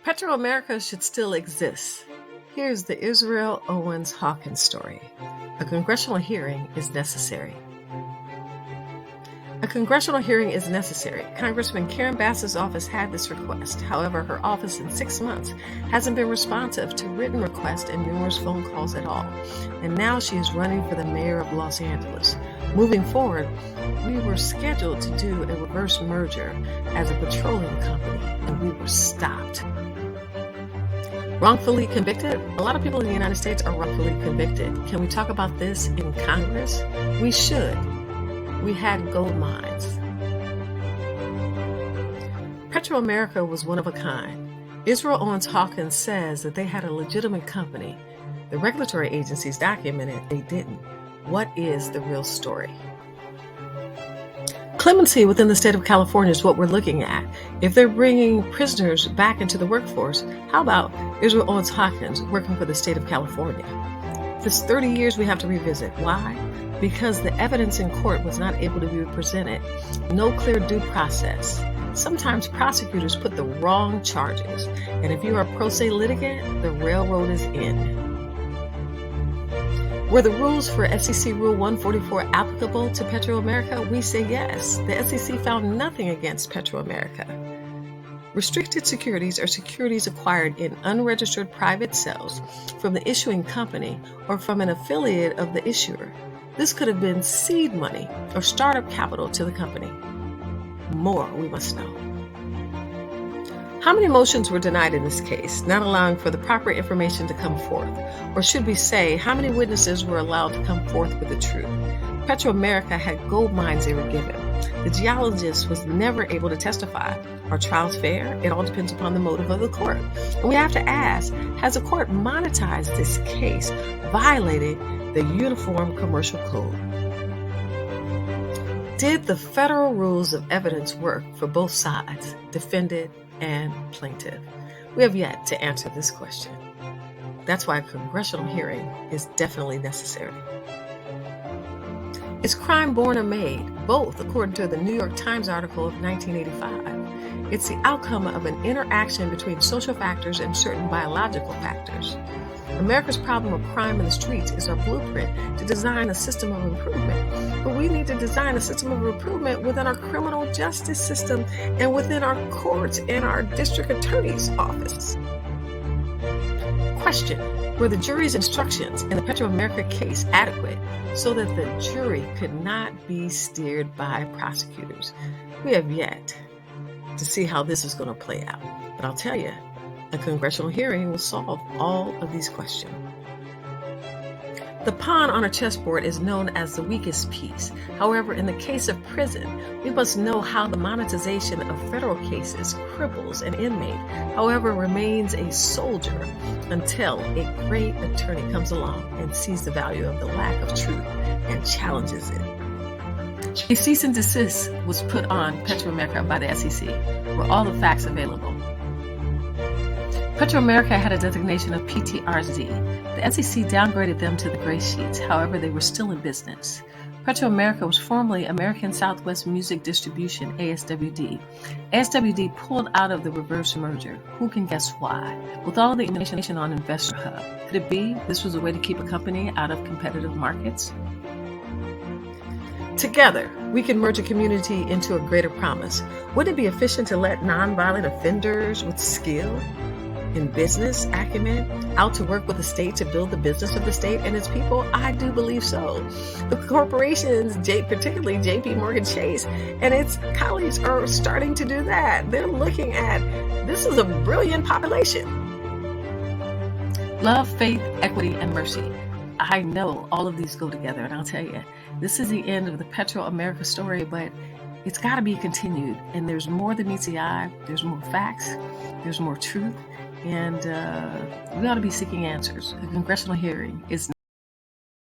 Petro America should still exist. Here's the Israel Owen Hawkins story. A congressional hearing is necessary. A congressional hearing is necessary. Congressman Karen Bass's office had this request. However, her office in 6 months hasn't been responsive to written requests and numerous phone calls at all. And now she is running for the mayor of Los Angeles. Moving forward, we were scheduled to do a reverse merger as a petroleum company, and we were stopped. Wrongfully convicted? A lot of people in the United States are wrongfully convicted. Can we talk about this in Congress? We should. We had gold mines. Petro America was one of a kind. Israel Owen Hawkins says that they had a legitimate company. The regulatory agencies documented they didn't. What is the real story? Clemency within the state of California is what we're looking at. If they're bringing prisoners back into the workforce, how about Israel Owen Hawkins working for the state of California? This 30 years we have to revisit. Why? Because the evidence in court was not able to be presented. No clear due process. Sometimes prosecutors put the wrong charges, and if you are a pro se litigant, the railroad is in. Were the rules for SEC Rule 144 applicable to Petro America? We say yes. The SEC found nothing against Petro America. Restricted securities are securities acquired in unregistered private sales from the issuing company or from an affiliate of the issuer. This could have been seed money or startup capital to the company. More we must know. How many motions were denied in this case, not allowing for the proper information to come forth? Or should we say, how many witnesses were allowed to come forth with the truth? Petro America had gold mines they were given. The geologist was never able to testify. Are trials fair? It all depends upon the motive of the court. And we have to ask, has the court monetized this case, violated the Uniform Commercial Code? Did the federal rules of evidence work for both sides, defendant and plaintiff? We have yet to answer this question. That's why a congressional hearing is definitely necessary. Is crime born or made? Both, according to the New York Times article of 1985. It's the outcome of an interaction between social factors and certain biological factors. America's problem of crime in the streets is our blueprint to design a system of improvement. But we need to design a system of improvement within our criminal justice system and within our courts and our district attorney's office. Question: were the jury's instructions in the Petro America case adequate so that the jury could not be steered by prosecutors? We have yet to see how this is going to play out. But I'll tell you, a congressional hearing will solve all of these questions. The pawn on a chessboard is known as the weakest piece. However, in the case of prison, we must know how the monetization of federal cases cripples an inmate, however, remains a soldier until a great attorney comes along and sees the value of the lack of truth and challenges it. A cease and desist was put on Petro America by the SEC. Were all the facts available? Petro America had a designation of PTRZ. The SEC downgraded them to the gray sheets. However, they were still in business. Petro America was formerly American Southwest Music Distribution, ASWD. ASWD pulled out of the reverse merger. Who can guess why? With all the information on Investor Hub, could it be this was a way to keep a company out of competitive markets? Together, we can merge a community into a greater promise. Wouldn't it be efficient to let nonviolent offenders with skill in business acumen out to work with the state to build the business of the state and its people? I do believe so. The corporations, particularly JP Morgan Chase and its colleagues, are starting to do that. They're looking at this is a brilliant population. Love, faith, equity, and mercy. I know all of these go together, and I'll tell you, this is the end of the Petro America story, but it's got to be continued. And there's more than meets the eye. There's more facts. There's more truth. And we ought to be seeking answers. A congressional hearing is